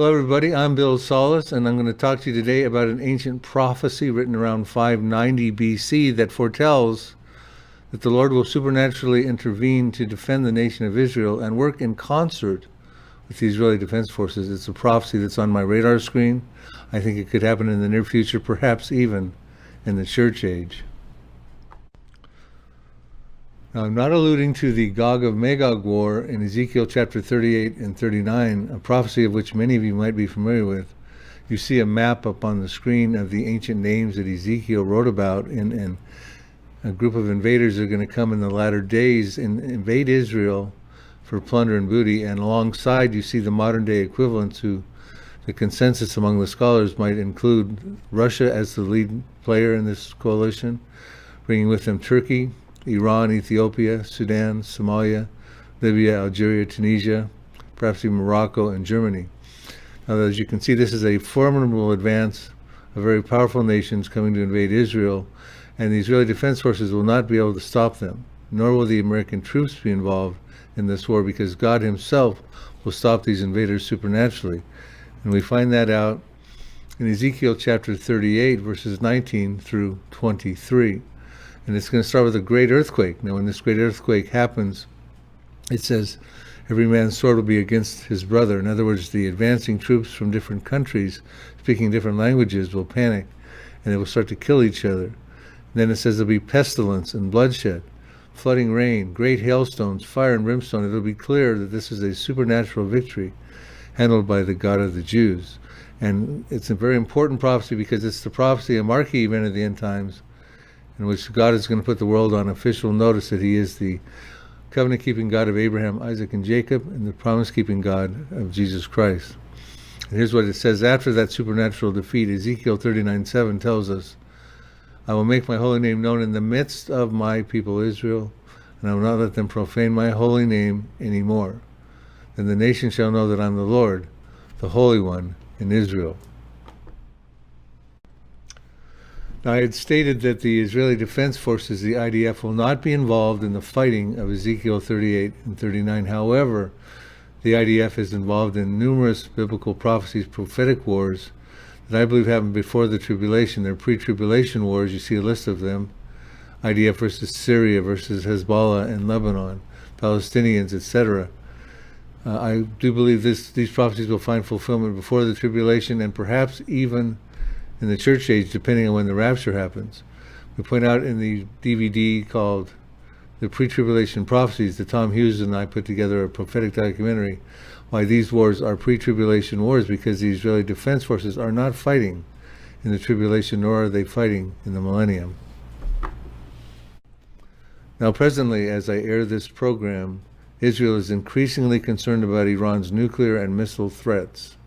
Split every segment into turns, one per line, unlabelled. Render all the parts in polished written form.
Hello, everybody. I'm Bill Salus, and I'm going to talk to you today about an ancient prophecy written around 590 BC that foretells that the Lord will supernaturally intervene to defend the nation of Israel and work in concert with the Israeli Defense Forces. It's a prophecy that's on my radar screen. I think it could happen in the near future, perhaps even in the church age. Now, I'm not alluding to the Gog of Magog war in Ezekiel chapter 38 and 39, a prophecy of which many of you might be familiar with. You see a map up on the screen of the ancient names that Ezekiel wrote about, and a group of invaders are going to come in the latter days and invade Israel for plunder and booty, and alongside you see the modern day equivalent to the consensus among the scholars might include Russia as the lead player in this coalition, bringing with them Turkey, Iran, Ethiopia, Sudan, Somalia, Libya, Algeria, Tunisia, perhaps even Morocco and Germany. Now, as you can see, this is a formidable advance of very powerful nations coming to invade Israel, and the Israeli Defense Forces will not be able to stop them, nor will the American troops be involved in this war, because God himself will stop these invaders supernaturally. And we find that out in Ezekiel chapter 38, verses 19 through 23. And it's going to start with a great earthquake. Now, when this great earthquake happens, it says, every man's sword will be against his brother. In other words, the advancing troops from different countries speaking different languages will panic, and they will start to kill each other. And then it says there'll be pestilence and bloodshed, flooding rain, great hailstones, fire and brimstone. It'll be clear that this is a supernatural victory handled by the God of the Jews. And it's a very important prophecy because it's the prophecy, a marquee event of the end times, in which God is going to put the world on official notice that he is the covenant-keeping God of Abraham, Isaac, and Jacob, and the promise-keeping God of Jesus Christ. And here's what it says after that supernatural defeat. Ezekiel 39:7 tells us, I will make my holy name known in the midst of my people Israel, and I will not let them profane my holy name anymore. Then the nation shall know that I'm the Lord, the Holy One in Israel. Now, I had stated that the Israeli Defense Forces, the IDF, will not be involved in the fighting of Ezekiel 38 and 39. However, the IDF is involved in numerous biblical prophecies, prophetic wars that I believe happened before the tribulation. They're pre-tribulation wars. You see a list of them. IDF versus Syria versus Hezbollah and Lebanon, Palestinians, etc. I do believe these prophecies will find fulfillment before the tribulation and perhaps even in the church age, depending on when the rapture happens. We point out in the DVD called The Pre-Tribulation Prophecies that Tom Hughes and I put together a prophetic documentary why these wars are pre-tribulation wars, because the Israeli Defense Forces are not fighting in the tribulation, nor are they fighting in the millennium. Now, presently, as I air this program, Israel is increasingly concerned about Iran's nuclear and missile threats.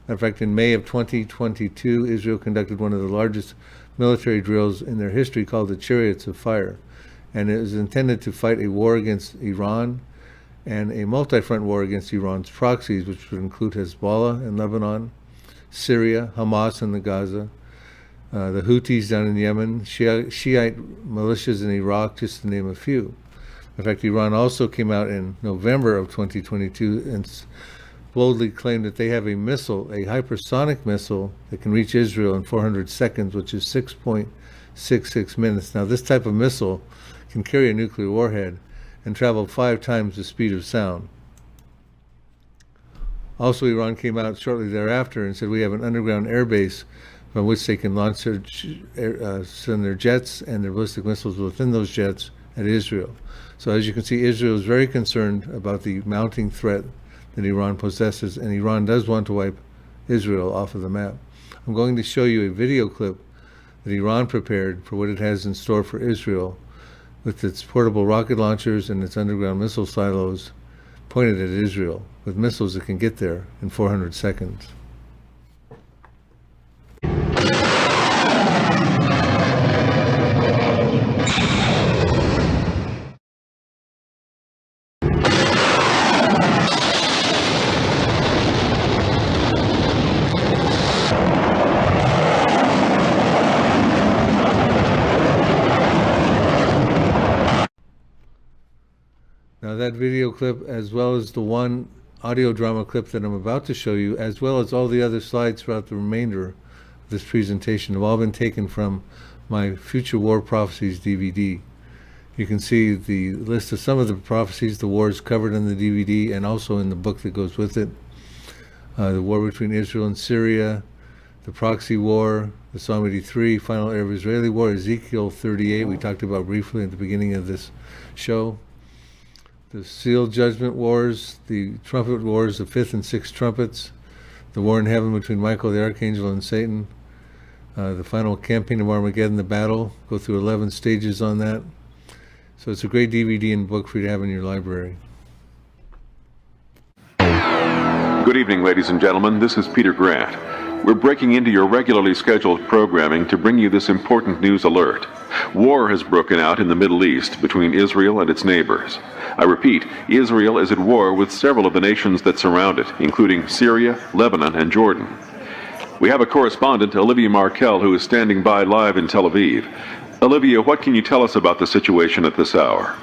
In fact, in May of 2022, Israel conducted one of the largest military drills in their history called the Chariots of Fire. And it was intended to fight a war against Iran and a multi-front war against Iran's proxies, which would include Hezbollah in Lebanon, Syria, Hamas in the Gaza, the Houthis down in Yemen, Shiite militias in Iraq, just to name a few. In fact, Iran also came out in November of 2022 and boldly claimed that they have a missile, a hypersonic missile that can reach Israel in 400 seconds, which is 6.66 minutes. Now, this type of missile can carry a nuclear warhead and travel 5 times the speed of sound. Also, Iran came out shortly thereafter and said we have an underground air base from which they can launch send their jets and their ballistic missiles within those jets at Israel. So as you can see, Israel is very concerned about the mounting threat that Iran possesses, and Iran does want to wipe Israel off of the map. I'm going to show you a video clip that Iran prepared for what it has in store for Israel with its portable rocket launchers and its underground missile silos pointed at Israel with missiles that can get there in 400 seconds. Now, that video clip, as well as the one audio drama clip that I'm about to show you, as well as all the other slides throughout the remainder of this presentation, have all been taken from my Future War Prophecies DVD. You can see the list of some of the prophecies, the wars covered in the DVD, and also in the book that goes with it. The war between Israel and Syria, the proxy war, the Psalm 83, final Arab-Israeli war, Ezekiel 38, we talked about briefly at the beginning of this show. The seal judgment wars, the trumpet wars, the fifth and sixth trumpets, the war in heaven between Michael the archangel and Satan, the final campaign of Armageddon, the battle, go through 11 stages on that. So it's a great DVD and book for you to have in your library.
Good evening, ladies and gentlemen. This is Peter Grant. We're breaking into your regularly scheduled programming to bring you this important news alert. War has broken out in the Middle East between Israel and its neighbors. I repeat, Israel is at war with several of the nations that surround it, including Syria, Lebanon, and Jordan. We have a correspondent, Olivia Markel, who is standing by live in Tel Aviv. Olivia, what can you tell us about the situation at this hour?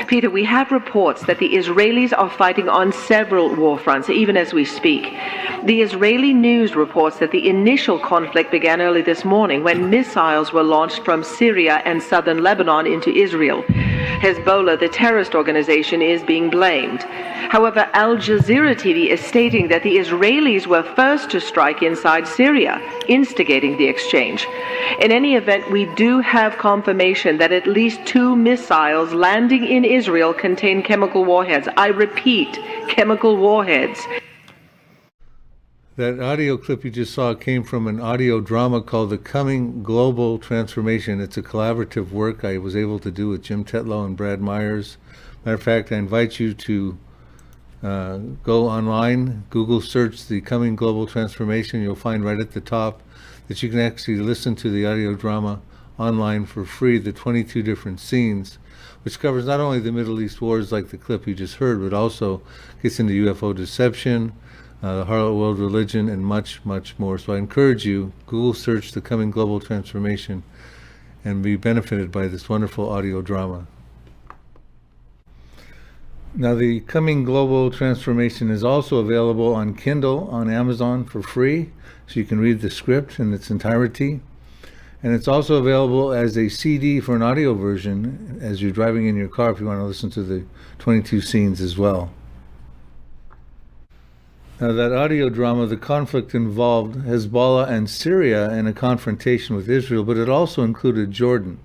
Peter, we have reports that the Israelis are fighting on several war fronts, even as we speak. The Israeli news reports that the initial conflict began early this morning when missiles were launched from Syria and southern Lebanon into Israel. Hezbollah, the terrorist organization, is being blamed. However, Al Jazeera TV is stating that the Israelis were first to strike inside Syria, instigating the exchange. In any event, we do have confirmation that at least 2 missiles landing in Israel contain chemical warheads. I repeat, chemical warheads.
That audio clip you just saw came from an audio drama called The Coming Global Transformation. It's a collaborative work I was able to do with Jim Tetlow and Brad Myers. Matter of fact, I invite you to go online, Google search The Coming Global Transformation. You'll find right at the top that you can actually listen to the audio drama online for free, the 22 different scenes, which covers not only the Middle East wars like the clip you just heard, but also gets into UFO deception, the harlot world religion, and much, much more. So I encourage you, Google search The Coming Global Transformation and be benefited by this wonderful audio drama. Now, The Coming Global Transformation is also available on Kindle on Amazon for free, so you can read the script in its entirety. And it's also available as a CD for an audio version as you're driving in your car if you want to listen to the 22 scenes as well. Now, that audio drama, the conflict involved Hezbollah and Syria in a confrontation with Israel, but it also included Jordan.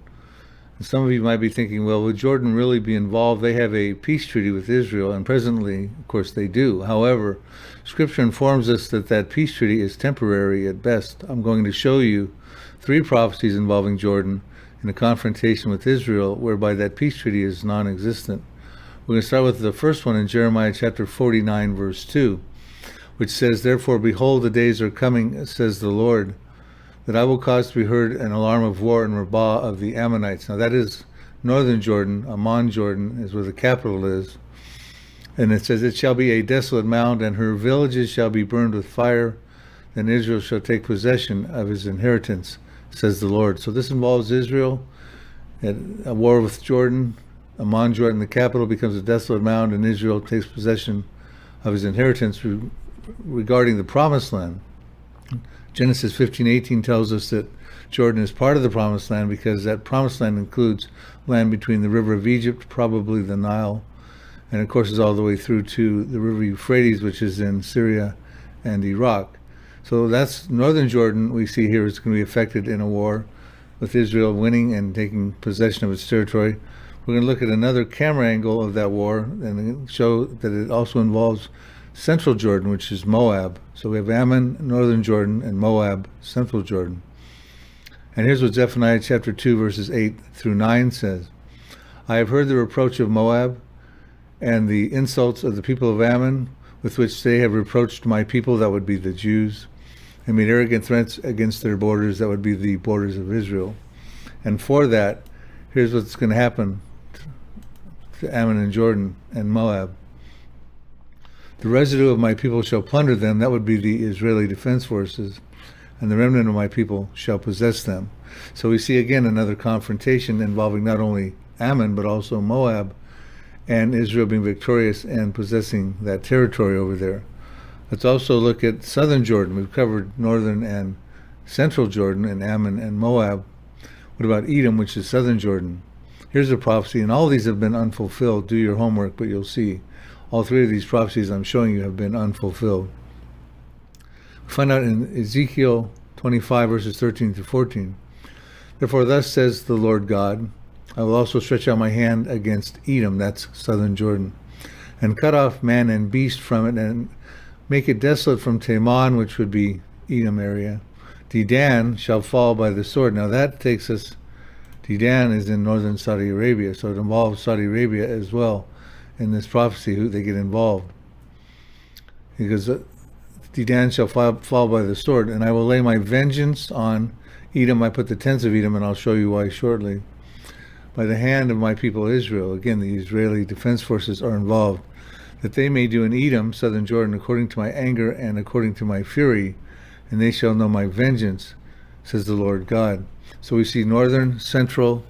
And some of you might be thinking, well, would Jordan really be involved? They have a peace treaty with Israel, and presently, of course, they do. However, Scripture informs us that that peace treaty is temporary at best. I'm going to show you 3 prophecies involving Jordan in a confrontation with Israel, whereby that peace treaty is non-existent. We're going to start with the first one in Jeremiah chapter 49, verse 2. Which says, "Therefore, behold, the days are coming, says the Lord, that I will cause to be heard an alarm of war in Rabbah of the Ammonites." Now that is northern Jordan. Amman, Jordan, is where the capital is. And it says, "It shall be a desolate mound, and her villages shall be burned with fire. Then Israel shall take possession of his inheritance, says the Lord." So this involves Israel at a war with Jordan. Amman, Jordan, the capital, becomes a desolate mound, and Israel takes possession of his inheritance regarding the promised land. Genesis 15:18 tells us that Jordan is part of the promised land because that promised land includes land between the river of Egypt, probably the Nile, and of course is all the way through to the river Euphrates, which is in Syria and Iraq. So that's northern Jordan we see here is going to be affected in a war with Israel winning and taking possession of its territory. We're going to look at another camera angle of that war and show that it also involves central Jordan, which is Moab. So we have Ammon, northern Jordan, and Moab, central Jordan. And here's what Zephaniah chapter 2, verses 8 through 9 says. "I have heard the reproach of Moab and the insults of the people of Ammon, with which they have reproached my people," that would be the Jews, "and made arrogant threats against their borders," that would be the borders of Israel. And for that, here's what's going to happen to Ammon and Jordan and Moab. "The residue of my people shall plunder them," that would be the Israeli Defense Forces, "and the remnant of my people shall possess them." So we see again another confrontation involving not only Ammon but also Moab and Israel being victorious and possessing that territory over there. Let's also look at southern Jordan. We've covered northern and central Jordan and Ammon and Moab. What about Edom, which is southern Jordan? Here's a prophecy, and all these have been unfulfilled. Do your homework, but you'll see. All three of these prophecies I'm showing you have been unfulfilled. We find out in Ezekiel 25, verses 13 to 14. Therefore, thus says the Lord God, I will also stretch out my hand against Edom, that's southern Jordan, and cut off man and beast from it, and make it desolate from Teman, which would be Edom area. Dedan shall fall by the sword. Now that takes us, Dedan is in northern Saudi Arabia, so it involves Saudi Arabia as well in this prophecy, who they get involved. Because Dedan shall fall by the sword, and I will lay my vengeance on Edom. I put the tents of Edom, and I'll show you why shortly. By the hand of my people Israel. Again, the Israeli defense forces are involved. That they may do in Edom, southern Jordan, according to my anger and according to my fury, and they shall know my vengeance, says the Lord God. So we see northern, central,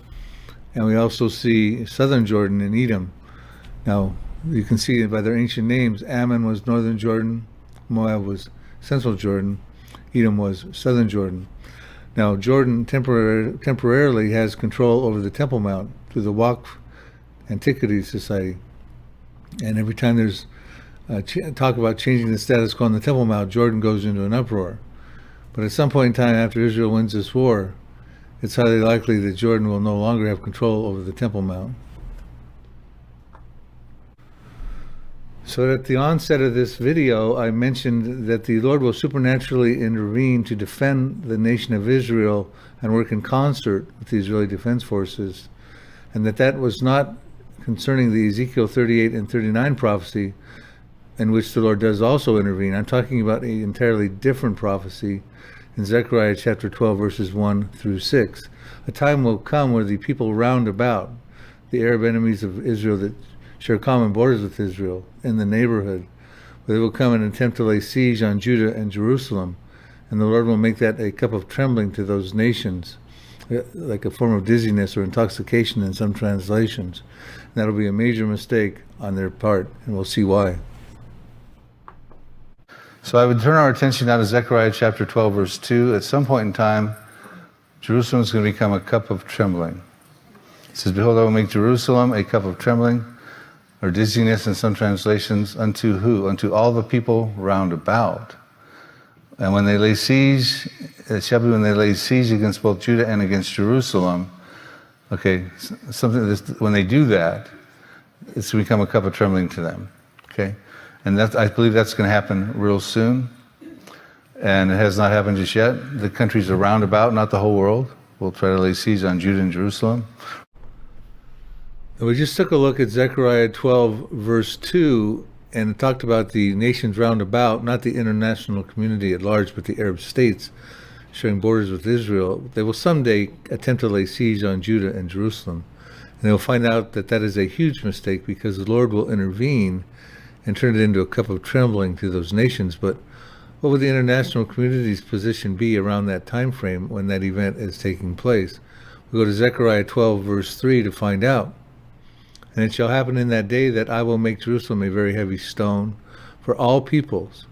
and we also see southern Jordan and Edom. Now, you can see by their ancient names, Ammon was northern Jordan, Moab was central Jordan, Edom was southern Jordan. Now, Jordan temporarily has control over the Temple Mount through the Waqf Antiquities Society. And every time there's talk about changing the status quo on the Temple Mount, Jordan goes into an uproar. But at some point in time after Israel wins this war, it's highly likely that Jordan will no longer have control over the Temple Mount. So at the onset of this video, I mentioned that the Lord will supernaturally intervene to defend the nation of Israel and work in concert with the Israeli Defense Forces, and that was not concerning the Ezekiel 38 and 39 prophecy, in which the Lord does also intervene. I'm talking about an entirely different prophecy in Zechariah chapter 12, verses 1 through 6. A time will come where the people round about, the Arab enemies of Israel that share common borders with Israel in the neighborhood, where they will come and attempt to lay siege on Judah and Jerusalem, and the Lord will make that a cup of trembling to those nations, like a form of dizziness or intoxication in some translations. And that'll be a major mistake on their part, and we'll see why. So I would turn our attention now to Zechariah chapter 12, verse 2. At some point in time, Jerusalem is going to become a cup of trembling. It says, behold, I will make Jerusalem a cup of trembling, or dizziness in some translations, unto who? Unto all the people round about. And when they lay siege, it shall be when they lay siege against both Judah and against Jerusalem. Okay, when they do that, it's become a cup of trembling to them. Okay, and I believe that's going to happen real soon. And it has not happened just yet. The countries around about, not the whole world, will try to lay siege on Judah and Jerusalem. We just took a look at Zechariah 12, verse 2, and it talked about the nations round about, not the international community at large, but the Arab states sharing borders with Israel. They will someday attempt to lay siege on Judah and Jerusalem. And they will find out that that is a huge mistake, because the Lord will intervene and turn it into a cup of trembling to those nations. But what would the international community's position be around that time frame when that event is taking place? We go to Zechariah 12, verse 3 to find out. And it shall happen in that day that I will make Jerusalem a very heavy stone for all peoples.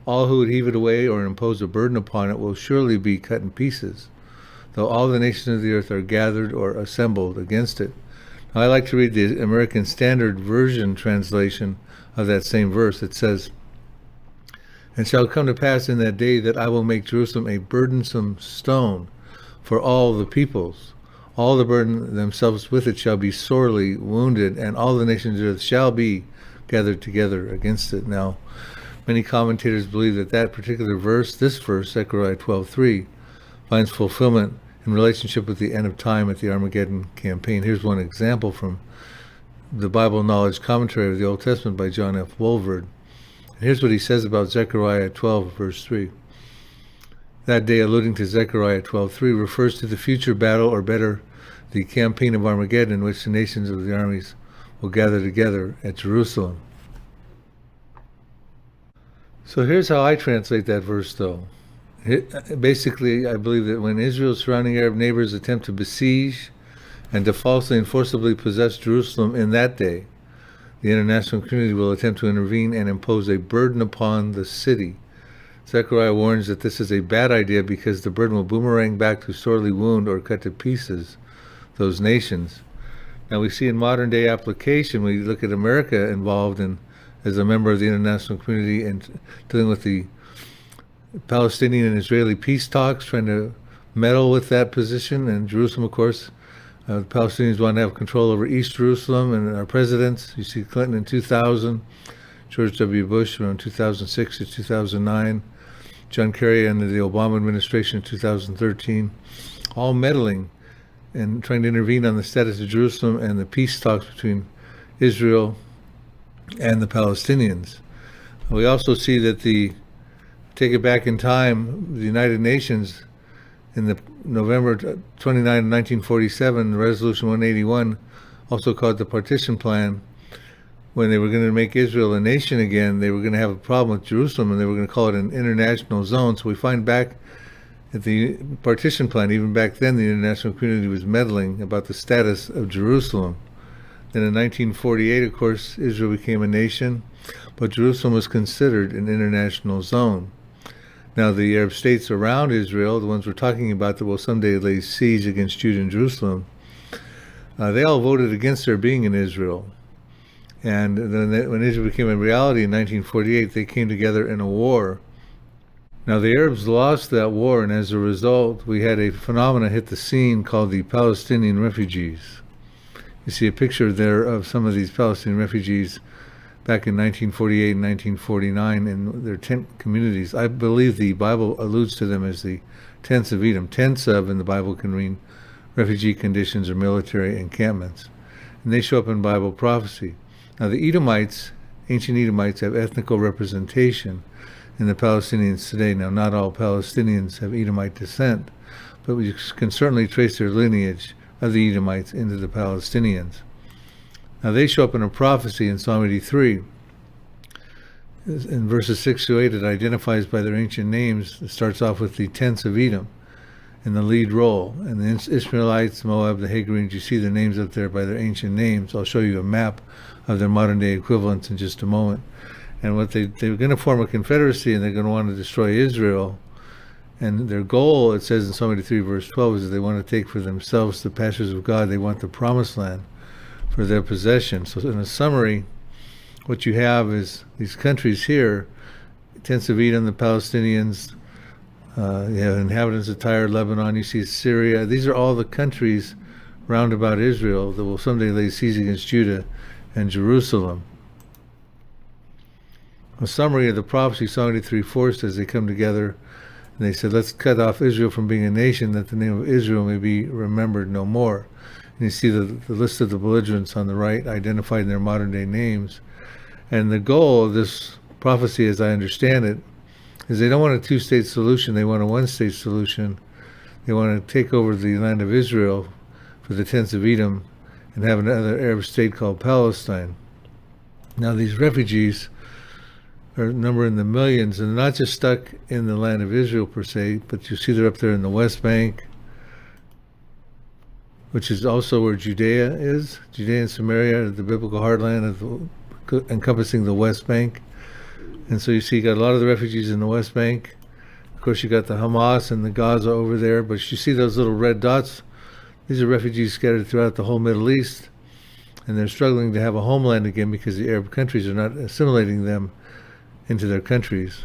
All who would heave it away or impose a burden upon it will surely be cut in pieces, though all the nations of the earth are gathered or assembled against it. Now, I like to read the American Standard Version translation of that same verse. It says, and shall come to pass in that day that I will make Jerusalem a burdensome stone for all the peoples. All the burden themselves with it shall be sorely wounded, and all the nations of the earth shall be gathered together against it. Now, many commentators believe that that particular verse, this verse, Zechariah 12:3, finds fulfillment in relationship with the end of time at the Armageddon campaign. Here's one example from the Bible Knowledge Commentary of the Old Testament by John F. Wolverd. Here's what he says about Zechariah 12, verse 3. That day, alluding to Zechariah 12:3, refers to the future battle, or better, the campaign of Armageddon, in which the nations of the armies will gather together at Jerusalem. So here's how I translate that verse, though. Basically, I believe that when Israel's surrounding Arab neighbors attempt to besiege and to falsely and forcibly possess Jerusalem in that day, the international community will attempt to intervene and impose a burden upon the city. Zechariah warns that this is a bad idea because the burden will boomerang back to sorely wound or cut to pieces those nations. Now we see in modern day application, we look at America involved in as a member of the international community and dealing with the Palestinian and Israeli peace talks, trying to meddle with that position. And Jerusalem, of course, the Palestinians want to have control over East Jerusalem, and our presidents, you see Clinton in 2000, George W. Bush around 2006 to 2009, John Kerry under the Obama administration in 2013, all meddling and trying to intervene on the status of Jerusalem and the peace talks between Israel and the Palestinians. We also see that take it back in time, the United Nations in the November 29, 1947, Resolution 181, also called the Partition Plan, when they were going to make Israel a nation again, they were going to have a problem with Jerusalem and they were going to call it an international zone. So we find back at the Partition Plan, even back then the international community was meddling about the status of Jerusalem. Then in 1948, of course, Israel became a nation, but Jerusalem was considered an international zone. Now the Arab states around Israel, the ones we're talking about that will someday lay siege against Judah and Jerusalem, they all voted against their being in Israel. And then when Israel became a reality in 1948, they came together in a war. Now the Arabs lost that war, and as a result, we had a phenomenon hit the scene called the Palestinian refugees. You see a picture there of some of these Palestinian refugees back in 1948 and 1949 in their tent communities. I believe the Bible alludes to them as the tents of Edom. Tents of in the Bible can mean refugee conditions or military encampments. And they show up in Bible prophecy. Now the Edomites, ancient Edomites, have ethnical representation in the Palestinians today. Now not all Palestinians have Edomite descent, but we can certainly trace their lineage of the Edomites into the Palestinians. Now they show up in a prophecy in Psalm 83. In verses 6 to 8, it identifies by their ancient names. It starts off with the tents of Edom in the lead role. And the Ishmaelites, Moab, the Hagarenes, you see their names up there by their ancient names. I'll show you a map of their modern day equivalents in just a moment. And what they're going to form a confederacy, and they're going to want to destroy Israel. And their goal, it says in Psalm 83 verse 12, is that they want to take for themselves the pastures of God. They want the promised land for their possession. So in a summary, what you have is these countries here, tents of Edom, the Palestinians, you have inhabitants of Tyre, Lebanon, you see Syria. These are all the countries round about Israel that will someday lay siege against Judah and Jerusalem. A summary of the prophecy, Psalm 83:4 says they come together and they said, let's cut off Israel from being a nation, that the name of Israel may be remembered no more. And you see the list of the belligerents on the right, identified in their modern day names. And the goal of this prophecy, as I understand it, is they don't want a two-state solution, they want a one-state solution. They want to take over the land of Israel for the tents of Edom and have another Arab state called Palestine. Now these refugees are number in the millions, and they're not just stuck in the land of Israel per se, but you see they're up there in the West Bank, which is also where Judea is. Judea and Samaria, the biblical heartland encompassing the West Bank. And so you see you got a lot of the refugees in the West Bank. Of course you got the Hamas and the Gaza over there, but you see those little red dots? These are refugees scattered throughout the whole Middle East, and they're struggling to have a homeland again because the Arab countries are not assimilating them into their countries.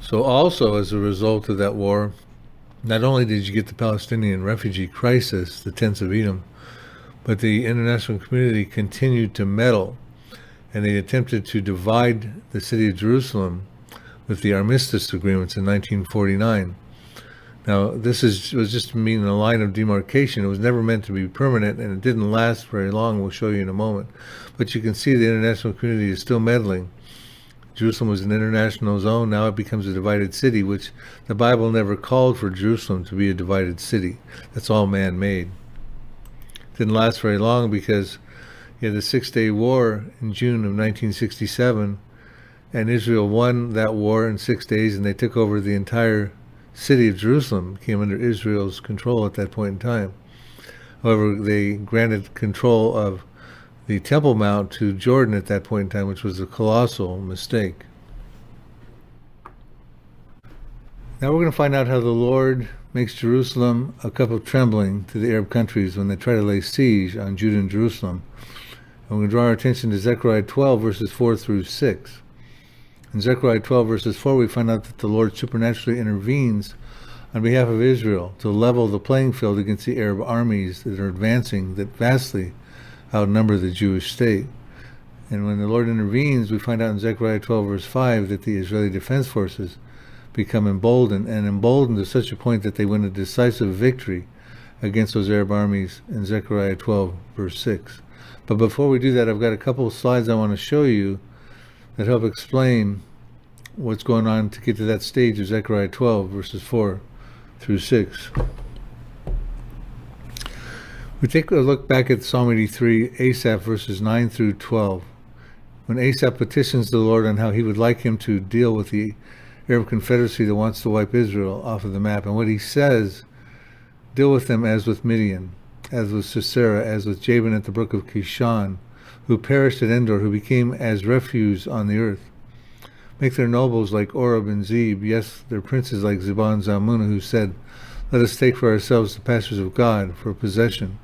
So also as a result of that war, not only did you get the Palestinian refugee crisis, the tents of Edom, but the international community continued to meddle, and they attempted to divide the city of Jerusalem with the armistice agreements in 1949. Now, this was just meaning a line of demarcation. It was never meant to be permanent, and it didn't last very long. We'll show you in a moment. But you can see the international community is still meddling. Jerusalem was an international zone. Now it becomes a divided city, which the Bible never called for Jerusalem to be a divided city. That's all man-made. Didn't last very long because you had the Six-Day War in June of 1967, and Israel won that war in 6 days, and they took over the entire city of Jerusalem, came under Israel's control at that point in time. However, they granted control of the Temple Mount to Jordan at that point in time, which was a colossal mistake. Now we're going to find out how the Lord makes Jerusalem a cup of trembling to the Arab countries when they try to lay siege on Judah and Jerusalem. And we're going to draw our attention to Zechariah 12, verses 4 through 6. In Zechariah 12, verses 4, we find out that the Lord supernaturally intervenes on behalf of Israel to level the playing field against the Arab armies that are advancing, that vastly outnumber the Jewish state. And when the Lord intervenes, we find out in Zechariah 12, verse 5, that the Israeli defense forces become emboldened to such a point that they win a decisive victory against those Arab armies in Zechariah 12, verse 6. But before we do that, I've got a couple of slides I want to show you that help explain what's going on to get to that stage of Zechariah 12, verses 4 through 6. We take a look back at Psalm 83, Asaph, verses 9 through 12. When Asaph petitions the Lord on how he would like him to deal with the Arab Confederacy that wants to wipe Israel off of the map. And what he says, deal with them as with Midian, as with Sisera, as with Jabin at the brook of Kishon, who perished at Endor, who became as refuse on the earth. Make their nobles like Oreb and Zeb, yes, their princes like Zebah and Zalmunna, who said, let us take for ourselves the pastures of God for possession.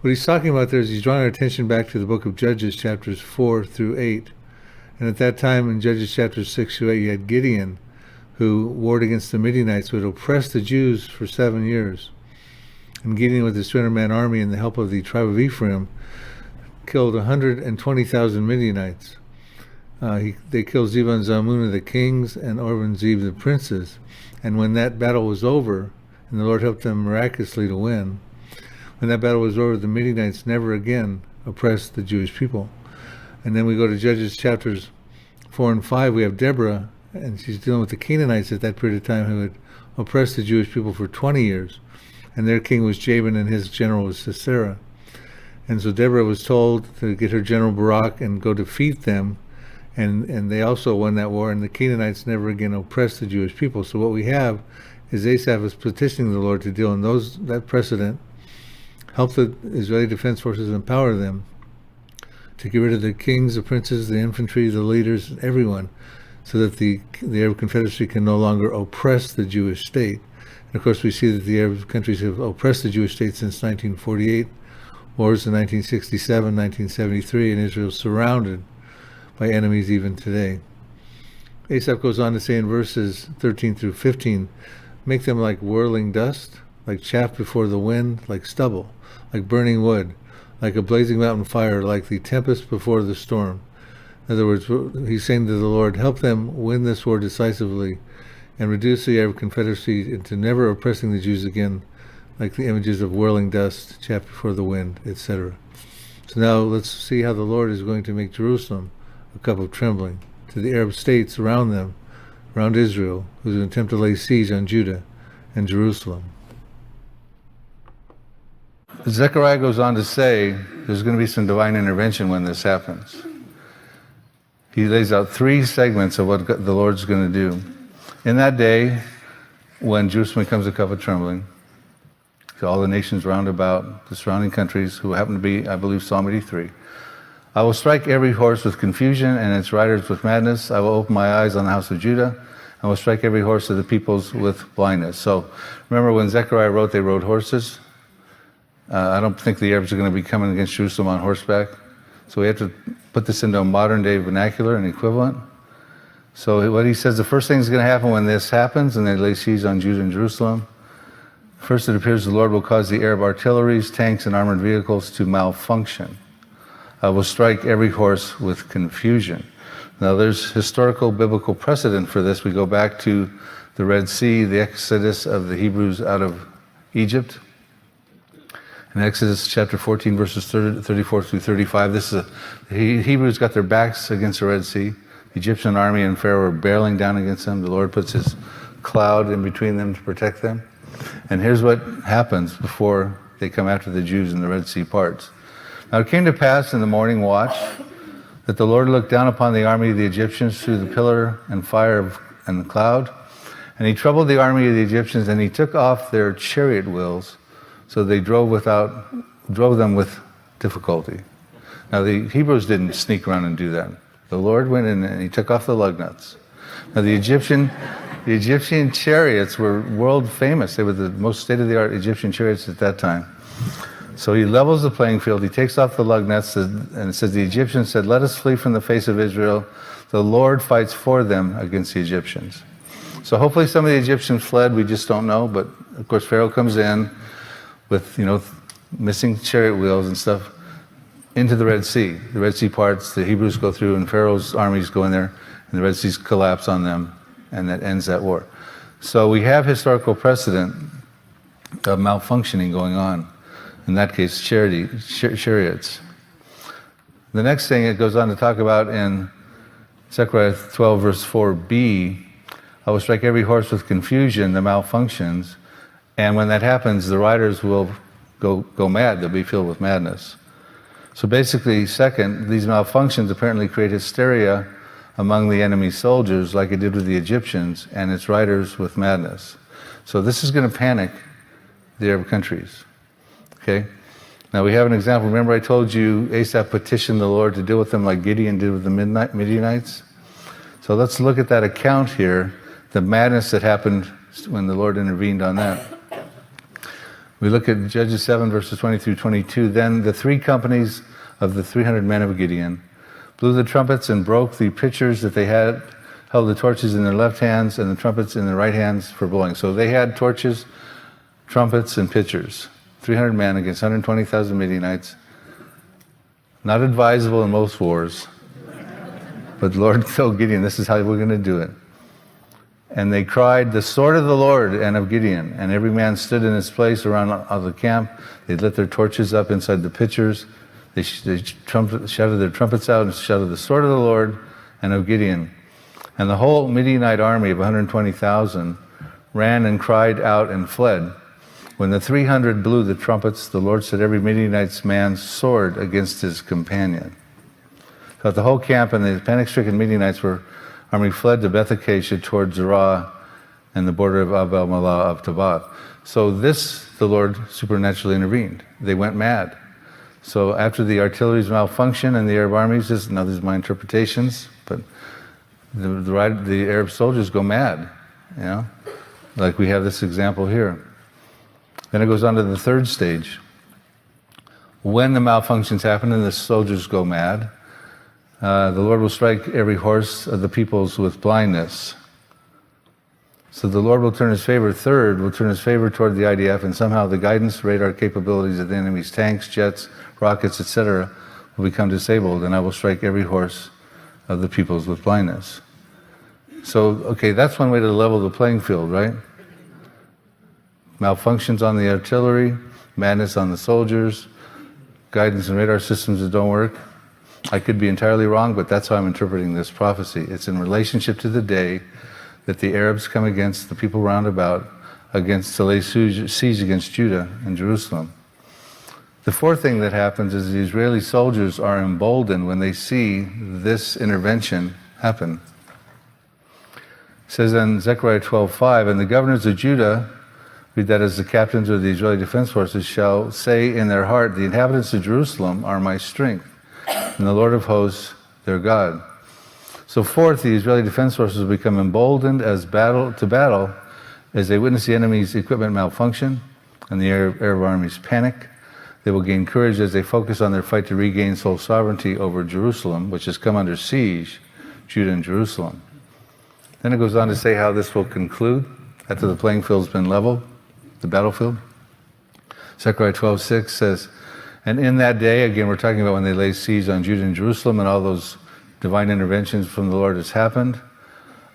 What he's talking about there is he's drawing our attention back to the book of Judges, chapters 4 through 8. And at that time, in Judges chapters 6 through 8, you had Gideon, who warred against the Midianites, who had oppressed the Jews for 7 years. And Gideon, with his 300-man army and the help of the tribe of Ephraim, killed 120,000 Midianites. They killed Zebah and Zalmunna, the kings, and Oreb and Zeb, the princes. And when that battle was over, and the Lord helped them miraculously to win, when that battle was over, the Midianites never again oppressed the Jewish people. And then we go to Judges chapters 4 and 5. We have Deborah, and she's dealing with the Canaanites at that period of time, who had oppressed the Jewish people for 20 years. And their king was Jabin, and his general was Sisera. And so Deborah was told to get her general Barak and go defeat them. And they also won that war, and the Canaanites never again oppressed the Jewish people. So what we have is Asaph is petitioning the Lord to deal in that precedent, help the Israeli defense forces, empower them to get rid of the kings, the princes, the infantry, the leaders, everyone, so that the Arab Confederacy can no longer oppress the Jewish state. And of course, we see that the Arab countries have oppressed the Jewish state since 1948, wars in 1967, 1973, and Israel surrounded by enemies even today. Asaph goes on to say in verses 13 through 15, make them like whirling dust, like chaff before the wind, like stubble, like burning wood, like a blazing mountain fire, like the tempest before the storm. In other words, he's saying to the Lord, help them win this war decisively and reduce the Arab Confederacy into never oppressing the Jews again, like the images of whirling dust, chaff before the wind, etc. So now let's see how the Lord is going to make Jerusalem a cup of trembling to the Arab states around them, around Israel, who's going to attempt to lay siege on Judah and Jerusalem. Zechariah goes on to say there's going to be some divine intervention when this happens. He lays out 3 segments of what the Lord's going to do. In that day, when Jerusalem becomes a cup of trembling, to all the nations round about, the surrounding countries, who happen to be, I believe, Psalm 83, I will strike every horse with confusion and its riders with madness. I will open my eyes on the house of Judah. I will strike every horse of the peoples with blindness. So remember when Zechariah wrote, they rode horses? I don't think the Arabs are going to be coming against Jerusalem on horseback. So we have to put this into a modern day vernacular and equivalent. So what he says, the first thing that's going to happen when this happens and they lay siege on Judah and Jerusalem, first it appears the Lord will cause the Arab artilleries, tanks, and armored vehicles to malfunction. I will strike every horse with confusion. Now there's historical biblical precedent for this. We go back to the Red Sea, the exodus of the Hebrews out of Egypt. In Exodus chapter 14, verses 34 through 35, the Hebrews got their backs against the Red Sea. The Egyptian army and Pharaoh were barreling down against them. The Lord puts his cloud in between them to protect them. And here's what happens before they come after the Jews in the Red Sea parts. Now it came to pass in the morning watch that the Lord looked down upon the army of the Egyptians through the pillar and fire and the cloud, and he troubled the army of the Egyptians, and he took off their chariot wheels So they drove them with difficulty. Now the Hebrews didn't sneak around and do that. The Lord went in and he took off the lug nuts. Now the Egyptian chariots were world famous. They were the most state-of-the-art Egyptian chariots at that time. So he levels the playing field, he takes off the lug nuts, and it says, the Egyptians said, let us flee from the face of Israel. The Lord fights for them against the Egyptians. So hopefully some of the Egyptians fled, we just don't know, but of course Pharaoh comes in with, missing chariot wheels and stuff into the Red Sea. The Red Sea parts, the Hebrews go through, and Pharaoh's armies go in there, and the Red Seas collapse on them, and that ends that war. So we have historical precedent of malfunctioning going on. In that case, chariots. The next thing it goes on to talk about in Zechariah 12 verse 4b, I will strike every horse with confusion, the malfunctions, and when that happens, the riders will go mad, they'll be filled with madness. So basically, second, these malfunctions apparently create hysteria among the enemy soldiers, like it did with the Egyptians, and its riders with madness. So this is going to panic the Arab countries. Okay? Now we have an example. Remember I told you Asaph petitioned the Lord to deal with them like Gideon did with the Midianites? So let's look at that account here, the madness that happened when the Lord intervened on that. We look at Judges 7 verses 20 through 22. Then the 3 companies of the 300 men of Gideon blew the trumpets and broke the pitchers that they had, held the torches in their left hands and the trumpets in their right hands for blowing. So they had torches, trumpets, and pitchers. 300 men against 120,000 Midianites. Not advisable in most wars. But the Lord told Gideon, this is how we're going to do it. And they cried, the sword of the Lord and of Gideon. And every man stood in his place around the camp. They lit their torches up inside the pitchers. They shouted their trumpets out and shouted, the sword of the Lord and of Gideon. And the whole Midianite army of 120,000 ran and cried out and fled. When the 300 blew the trumpets, the Lord set every Midianite man's sword against his companion. So the whole camp and the panic-stricken Midianites army fled to Beth Acacia toward Zerah and the border of Abel-Malah of Tabath. So the Lord supernaturally intervened. They went mad. So after the artillery's malfunction and the Arab armies, these are my interpretations, but the Arab soldiers go mad, like we have this example here. Then it goes on to the third stage. When the malfunctions happen and the soldiers go mad, the Lord will strike every horse of the peoples with blindness. So the Lord will turn his favor toward the IDF, and somehow the guidance, radar capabilities of the enemy's tanks, jets, rockets, etc. will become disabled, and I will strike every horse of the peoples with blindness. So, okay, that's one way to level the playing field, right? Malfunctions on the artillery, madness on the soldiers, guidance and radar systems that don't work. I could be entirely wrong, but that's how I'm interpreting this prophecy. It's in relationship to the day that the Arabs come against the people round about, to lay siege against Judah and Jerusalem. The fourth thing that happens is the Israeli soldiers are emboldened when they see this intervention happen. It says in Zechariah 12:5, and the governors of Judah, read that as the captains of the Israeli defense forces, shall say in their heart, the inhabitants of Jerusalem are my strength, and the Lord of hosts their God. So fourth, the Israeli defense forces become emboldened to battle as they witness the enemy's equipment malfunction and the Arab armies panic. They will gain courage as they focus on their fight to regain sole sovereignty over Jerusalem, which has come under siege, Judah and Jerusalem. Then it goes on to say how this will conclude after the playing field's been leveled, the battlefield. Zechariah 12:6 says, and in that day, again we're talking about when they lay siege on Judah and Jerusalem and all those divine interventions from the Lord has happened,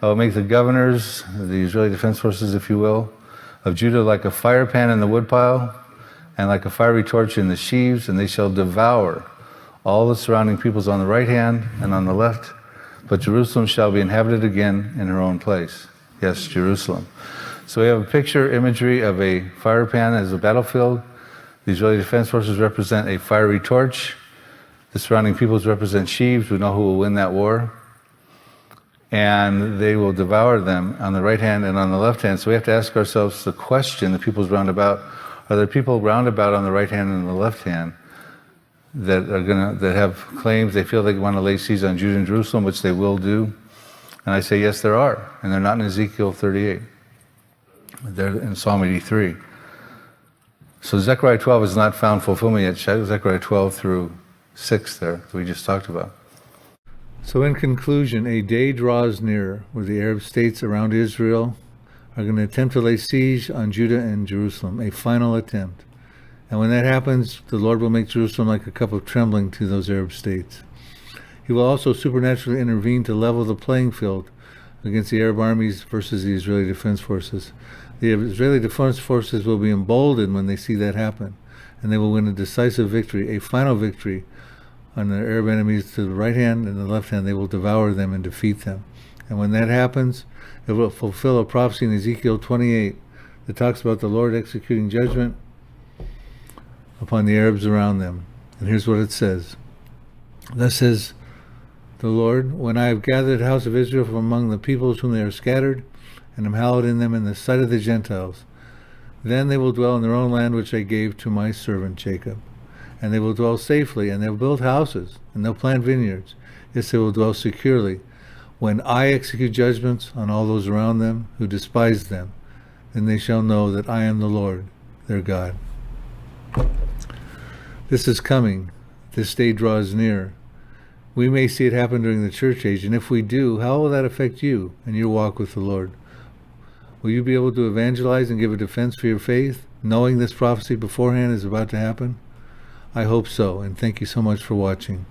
I will make the governors, the Israeli defense forces if you will, of Judah like a fire pan in the woodpile and like a fiery torch in the sheaves, and they shall devour all the surrounding peoples on the right hand and on the left, but Jerusalem shall be inhabited again in her own place. Yes, Jerusalem. So we have a picture imagery of a fire pan as a battlefield. The Israeli defense forces represent a fiery torch. The surrounding peoples represent sheaves. We know who will win that war. And they will devour them on the right hand and on the left hand. So we have to ask ourselves the question, the peoples round about, Are there people roundabout on the right hand and the left hand that have claims they feel they want to lay siege on Judah and Jerusalem, which they will do? And I say, yes, there are. And they're not in Ezekiel 38. They're in Psalm 83. So Zechariah 12 is not found fulfillment yet. Zechariah 12 through 6 there, that we just talked about. So in conclusion, a day draws near where the Arab states around Israel are going to attempt to lay siege on Judah and Jerusalem, a final attempt. And when that happens, the Lord will make Jerusalem like a cup of trembling to those Arab states. He will also supernaturally intervene to level the playing field against the Arab armies versus the Israeli Defense Forces. The Israeli Defense Forces will be emboldened when they see that happen, and they will win a decisive victory, a final victory on their Arab enemies to the right hand and the left hand. They will devour them and defeat them. And when that happens, it will fulfill a prophecy in Ezekiel 28 that talks about the Lord executing judgment upon the Arabs around them. And here's what it says. Thus says the Lord, when I have gathered the house of Israel from among the peoples whom they are scattered, and am hallowed in them in the sight of the Gentiles, then they will dwell in their own land which I gave to my servant Jacob. And they will dwell safely, and they'll build houses, and they'll plant vineyards. Yes, they will dwell securely. When I execute judgments on all those around them who despise them, then they shall know that I am the Lord, their God. This is coming. This day draws near. We may see it happen during the church age, and if we do, how will that affect you and your walk with the Lord? Will you be able to evangelize and give a defense for your faith, knowing this prophecy beforehand is about to happen? I hope so, and thank you so much for watching.